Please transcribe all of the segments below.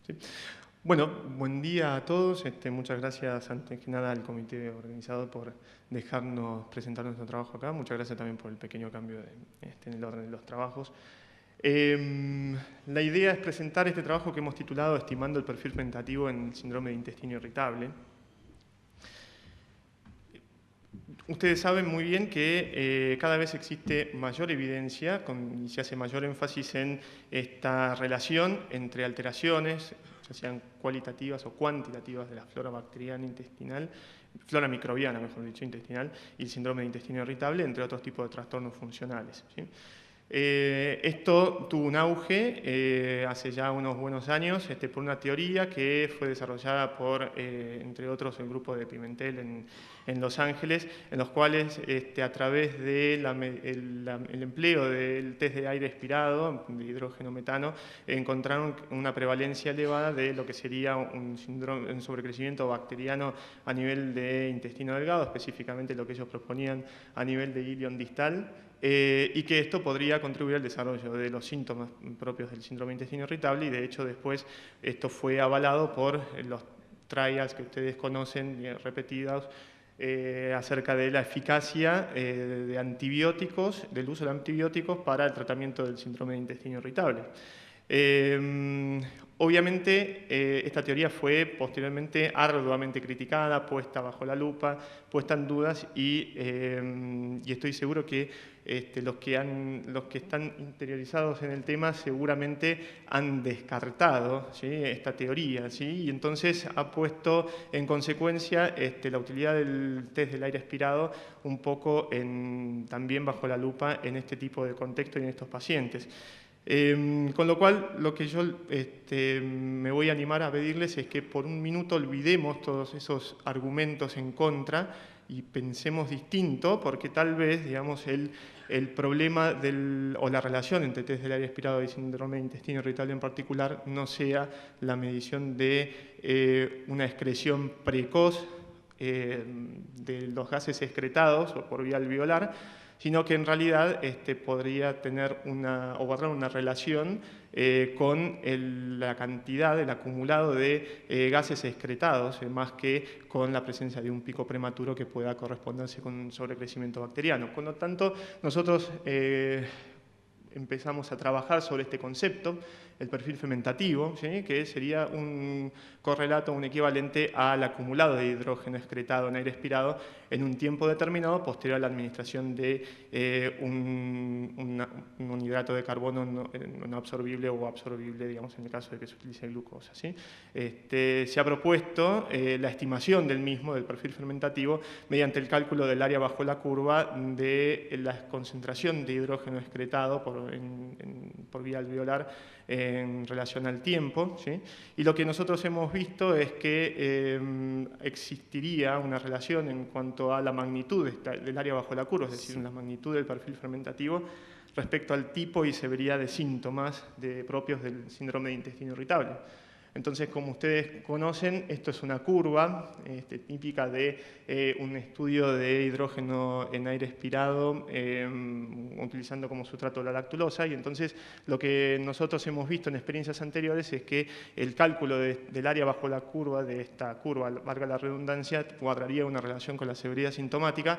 ¿Sí? Bueno, buen día a todos. Muchas gracias, antes que nada, al comité organizador por dejarnos presentar nuestro trabajo acá. Muchas gracias también por el pequeño cambio en el orden de los trabajos. La idea es presentar este trabajo que hemos titulado Estimando el perfil fermentativo en el síndrome de intestino irritable. Ustedes saben muy bien que cada vez existe mayor evidencia y se hace mayor énfasis en esta relación entre alteraciones, ya sean cualitativas o cuantitativas, de la flora bacteriana intestinal, flora microbiana, mejor dicho, intestinal, y el síndrome de intestino irritable, entre otros tipos de trastornos funcionales, ¿sí? Esto tuvo un auge hace ya unos buenos años por una teoría que fue desarrollada por, entre otros, el grupo de Pimentel en Los Ángeles, en los cuales a través del empleo del test de aire expirado, de hidrógeno metano, encontraron una prevalencia elevada de lo que sería un sobrecrecimiento bacteriano a nivel de intestino delgado, específicamente lo que ellos proponían a nivel de ilion distal, y que esto podría contribuir al desarrollo de los síntomas propios del síndrome de intestino irritable, y de hecho después esto fue avalado por los trials que ustedes conocen, repetidos, acerca de la eficacia de antibióticos, del uso de antibióticos para el tratamiento del síndrome de intestino irritable. Obviamente, esta teoría fue posteriormente arduamente criticada, puesta bajo la lupa, puesta en dudas, y estoy seguro que los que están interiorizados en el tema seguramente han descartado, ¿sí?, esta teoría, ¿sí? Y entonces ha puesto en consecuencia la utilidad del test del aire expirado un poco también bajo la lupa en este tipo de contexto y en estos pacientes. Con lo cual, lo que yo me voy a animar a pedirles es que por un minuto olvidemos todos esos argumentos en contra y pensemos distinto, porque tal vez, digamos, el problema o la relación entre test del aire expirado y síndrome de intestino irritable en particular no sea la medición de una excreción precoz de los gases excretados o por vía alveolar, sino que en realidad podría tener o guardar una relación con la cantidad, el acumulado de gases excretados, más que con la presencia de un pico prematuro que pueda corresponderse con un sobrecrecimiento bacteriano. Por lo tanto, nosotros empezamos a trabajar sobre este concepto, el perfil fermentativo, ¿sí?, que sería un correlato, un equivalente al acumulado de hidrógeno excretado en aire expirado en un tiempo determinado posterior a la administración de un hidrato de carbono no absorbible o absorbible, digamos, en el caso de que se utilice glucosa, ¿sí? Se ha propuesto la estimación del mismo, del perfil fermentativo, mediante el cálculo del área bajo la curva de la concentración de hidrógeno excretado por vía alveolar en relación al tiempo, ¿sí? Y lo que nosotros hemos visto es que existiría una relación en cuanto a la magnitud del área bajo la curva, es decir, la magnitud del perfil fermentativo respecto al tipo y severidad de síntomas propios del síndrome de intestino irritable. Entonces, como ustedes conocen, esto es una curva típica de un estudio de hidrógeno en aire expirado utilizando como sustrato la lactulosa, y entonces lo que nosotros hemos visto en experiencias anteriores es que el cálculo del área bajo la curva de esta curva, valga la redundancia, guardaría una relación con la severidad sintomática,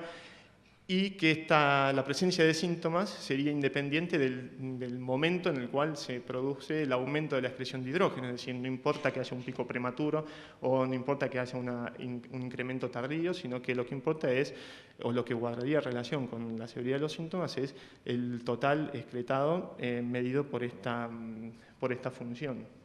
y que la presencia de síntomas sería independiente del momento en el cual se produce el aumento de la excreción de hidrógeno, es decir, no importa que haya un pico prematuro o no importa que haya un incremento tardío, sino que lo que importa es, o lo que guardaría relación con la severidad de los síntomas, es el total excretado medido por esta función.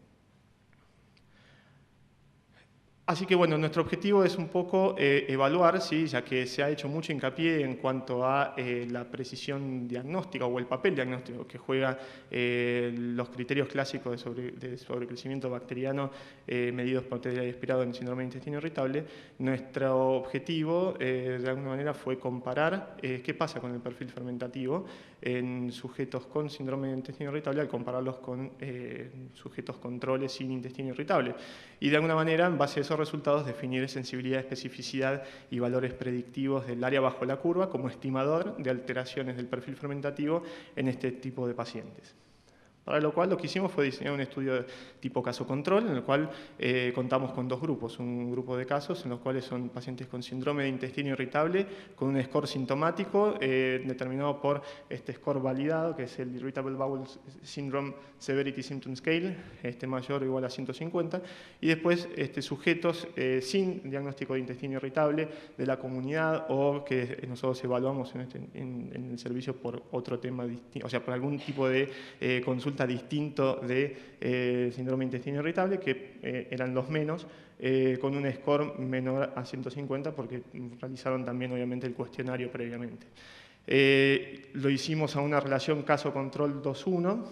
Así que bueno, nuestro objetivo es un poco evaluar, ¿sí?, ya que se ha hecho mucho hincapié en cuanto a la precisión diagnóstica o el papel diagnóstico que juega los criterios clásicos de sobrecrecimiento bacteriano medidos por test de aire expirado en el síndrome de intestino irritable. Nuestro objetivo de alguna manera fue comparar qué pasa con el perfil fermentativo en sujetos con síndrome de intestino irritable al compararlos con sujetos controles sin intestino irritable. Y de alguna manera, en base a esos resultados, definir sensibilidad, especificidad y valores predictivos del área bajo la curva como estimador de alteraciones del perfil fermentativo en este tipo de pacientes. Para lo cual lo que hicimos fue diseñar un estudio de tipo caso control, en el cual contamos con dos grupos. Un grupo de casos en los cuales son pacientes con síndrome de intestino irritable, con un score sintomático determinado por este score validado, que es el Irritable Bowel Syndrome Severity Symptom Scale, mayor o igual a 150, y después sujetos sin diagnóstico de intestino irritable de la comunidad o que nosotros evaluamos en el servicio por otro tema distinto, o sea, por algún tipo de consulta distinto de síndrome de intestino irritable, que eran los menos, con un score menor a 150, porque realizaron también obviamente el cuestionario previamente. Lo hicimos a una relación caso-control 2:1,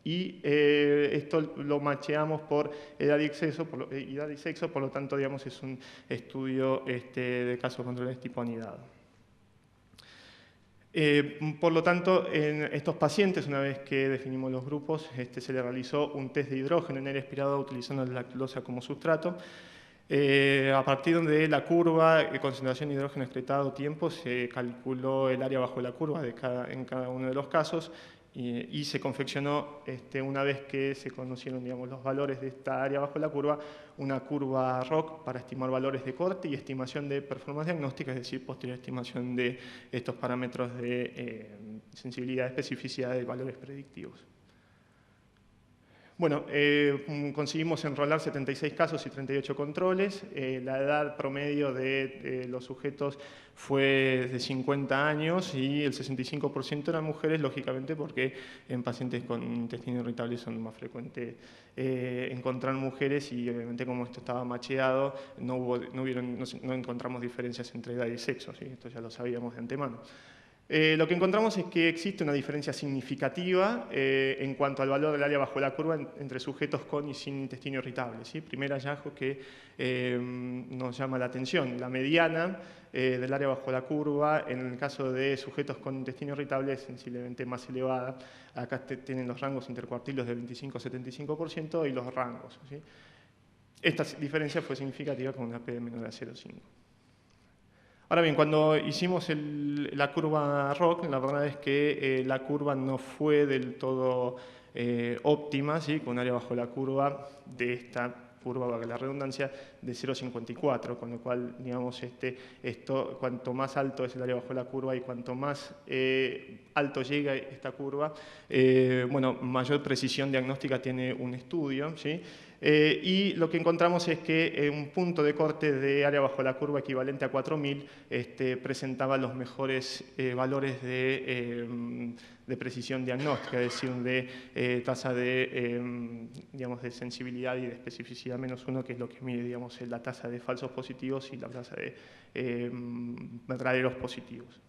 y esto lo macheamos por edad y sexo, por lo tanto, digamos, es un estudio de caso-control tipo anidado. Por lo tanto, en estos pacientes, una vez que definimos los grupos, se le realizó un test de hidrógeno en aire expirado utilizando la lactulosa como sustrato. A partir de la curva de concentración de hidrógeno excretado tiempo, se calculó el área bajo la curva en cada uno de los casos y se confeccionó, una vez que se conocieron, digamos, los valores de esta área bajo la curva, una curva ROC para estimar valores de corte y estimación de performance diagnóstica, es decir, posterior estimación de estos parámetros de sensibilidad, especificidad de valores predictivos. Bueno, conseguimos enrolar 76 casos y 38 controles. La edad promedio de los sujetos fue de 50 años y el 65% eran mujeres, lógicamente, porque en pacientes con intestino irritable son más frecuentes encontrar mujeres y obviamente como esto estaba macheado, no encontramos diferencias entre edad y sexo, ¿sí? Esto ya lo sabíamos de antemano. Lo que encontramos es que existe una diferencia significativa en cuanto al valor del área bajo la curva entre sujetos con y sin intestino irritable, ¿sí? Primer hallazgo que nos llama la atención. La mediana del área bajo la curva, en el caso de sujetos con intestino irritable, es sensiblemente más elevada. Acá tienen los rangos intercuartilos de 25 a 75% y los rangos, ¿sí? Esta diferencia fue significativa con una P menor a 0,5. Ahora bien, cuando hicimos la curva ROC, la verdad es que la curva no fue del todo óptima, ¿sí? Con un área bajo la curva de esta curva, valga la redundancia, de 0,54, con lo cual, digamos, cuanto más alto es el área bajo la curva y cuanto más alto llega esta curva, bueno, mayor precisión diagnóstica tiene un estudio, ¿sí? Y lo que encontramos es que un punto de corte de área bajo la curva equivalente a 4000 presentaba los mejores valores de precisión diagnóstica, es decir, de tasa digamos, de sensibilidad y de especificidad -1, que es lo que mide, digamos, la tasa de falsos positivos y la tasa de verdaderos positivos.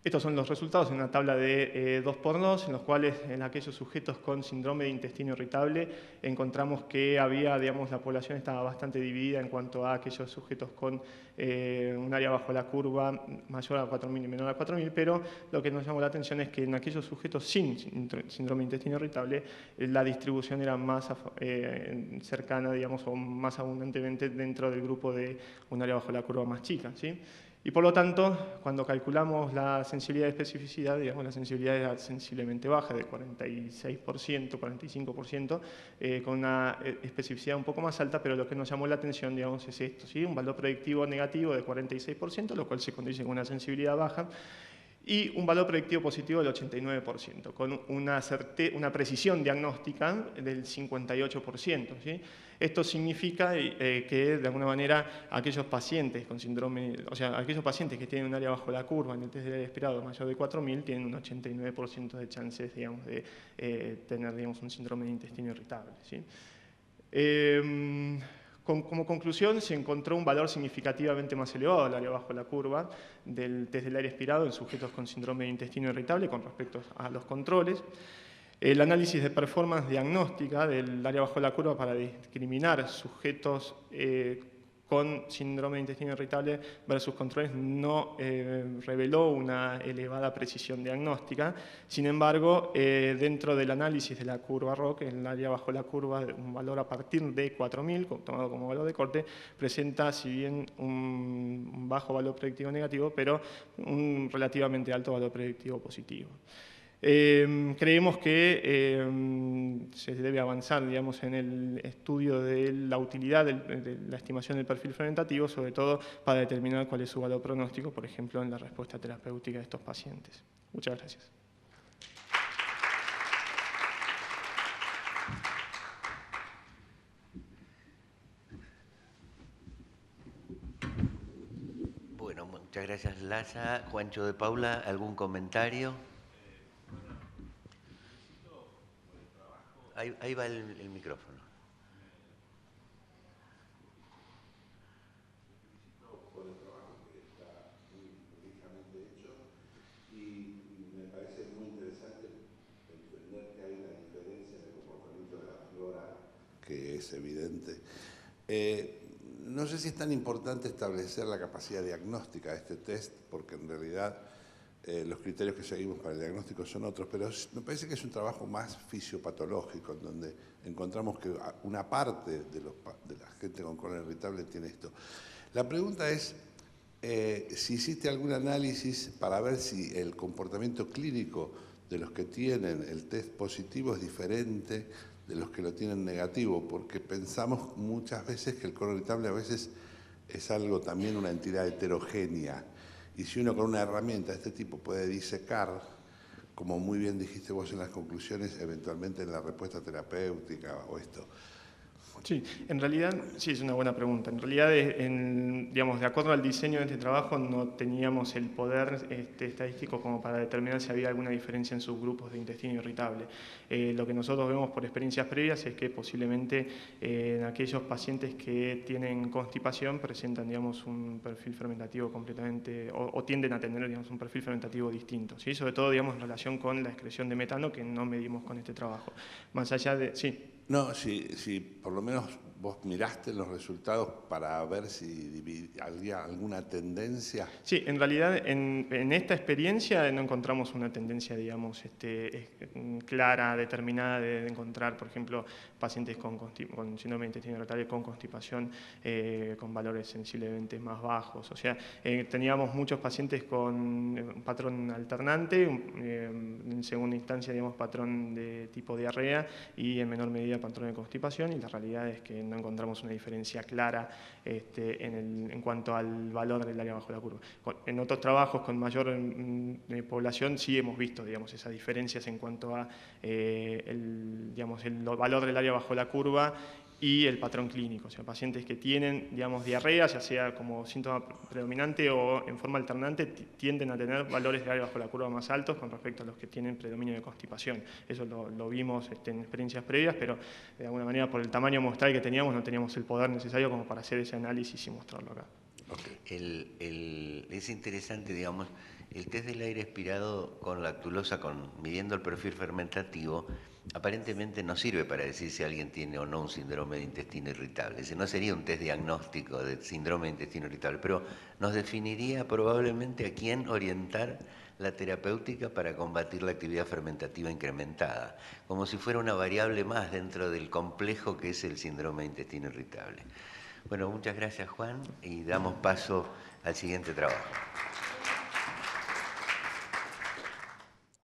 Estos son los resultados en una tabla de 2×2, en los cuales en aquellos sujetos con síndrome de intestino irritable encontramos que había, digamos, la población estaba bastante dividida en cuanto a aquellos sujetos con un área bajo la curva mayor a 4000 y menor a 4000, pero lo que nos llamó la atención es que en aquellos sujetos sin síndrome de intestino irritable la distribución era más cercana, digamos, o más abundantemente dentro del grupo de un área bajo la curva más chica, ¿sí? Y por lo tanto, cuando calculamos la sensibilidad y especificidad, digamos, la sensibilidad era sensiblemente baja, de 46%, 45%, con una especificidad un poco más alta, pero lo que nos llamó la atención, digamos, es esto, ¿sí? Un valor predictivo negativo de 46%, lo cual se condice con una sensibilidad baja, y un valor predictivo positivo del 89%, con una precisión diagnóstica del 58%, ¿sí? Esto significa que, de alguna manera, aquellos pacientes con síndrome, o sea, aquellos pacientes que tienen un área bajo la curva en el test de aire expirado mayor de 4000 tienen un 89% de chances, digamos, de tener, digamos, un síndrome de intestino irritable, ¿sí? Como conclusión, se encontró un valor significativamente más elevado del área bajo la curva del test del aire expirado en sujetos con síndrome de intestino irritable con respecto a los controles. El análisis de performance diagnóstica del área bajo la curva para discriminar sujetos con síndrome de intestino irritable versus controles no reveló una elevada precisión diagnóstica. Sin embargo, dentro del análisis de la curva ROC, en el área bajo la curva, un valor a partir de 4000, tomado como valor de corte, presenta, si bien un bajo valor predictivo negativo, pero un relativamente alto valor predictivo positivo. Creemos que se debe avanzar, digamos, en el estudio de la utilidad de la estimación del perfil fermentativo, sobre todo para determinar cuál es su valor pronóstico, por ejemplo, en la respuesta terapéutica de estos pacientes. Muchas gracias. Bueno, muchas gracias, Laza. Juancho de Paula, ¿algún comentario? Ahí va el micrófono. Por el trabajo que está muy prolijamente hecho y me parece muy interesante entender que hay una diferencia en el comportamiento de la flora que es evidente. No sé si es tan importante establecer la capacidad diagnóstica de este test, porque en realidad los criterios que seguimos para el diagnóstico son otros, pero me parece que es un trabajo más fisiopatológico, en donde encontramos que una parte de la gente con colon irritable tiene esto. La pregunta es si hiciste algún análisis para ver si el comportamiento clínico de los que tienen el test positivo es diferente de los que lo tienen negativo, porque pensamos muchas veces que el colon irritable a veces es algo también una entidad heterogénea, y si uno con una herramienta de este tipo puede disecar, como muy bien dijiste vos en las conclusiones, eventualmente en la respuesta terapéutica o esto. Sí, en realidad sí es una buena pregunta. En realidad, digamos, de acuerdo al diseño de este trabajo, no teníamos el poder estadístico como para determinar si había alguna diferencia en subgrupos de intestino irritable. Lo que nosotros vemos por experiencias previas es que posiblemente en aquellos pacientes que tienen constipación presentan, digamos, un perfil fermentativo completamente, o tienden a tener, digamos, un perfil fermentativo distinto, ¿sí? Sobre todo, digamos, en relación con la excreción de metano, que no medimos con este trabajo. Más allá de... Sí. No, si por lo menos vos miraste los resultados para ver si había alguna tendencia. Sí, en realidad en esta experiencia no encontramos una tendencia, digamos, clara, determinada de encontrar, por ejemplo, pacientes con síndrome de intestino irritable con constipación con valores sensiblemente más bajos. O sea, teníamos muchos pacientes con un patrón alternante, en segunda instancia, digamos, patrón de tipo diarrea y en menor medida patrón de constipación, y la realidad es que no encontramos una diferencia clara en cuanto al valor del área bajo la curva. En otros trabajos con mayor población sí hemos visto, digamos, esas diferencias en cuanto a el valor del área bajo la curva y el patrón clínico. O sea, pacientes que tienen, digamos, diarrea, ya sea como síntoma predominante o en forma alternante, tienden a tener valores de área bajo la curva más altos con respecto a los que tienen predominio de constipación. Eso lo vimos en experiencias previas, pero de alguna manera por el tamaño muestral que teníamos no teníamos el poder necesario como para hacer ese análisis y mostrarlo acá. Okay. Es interesante, digamos, el test del aire expirado con lactulosa, midiendo el perfil fermentativo, aparentemente no sirve para decir si alguien tiene o no un síndrome de intestino irritable. Ese no sería un test diagnóstico de síndrome de intestino irritable, pero nos definiría probablemente a quién orientar la terapéutica para combatir la actividad fermentativa incrementada, como si fuera una variable más dentro del complejo que es el síndrome de intestino irritable. Bueno, muchas gracias, Juan, y damos paso al siguiente trabajo.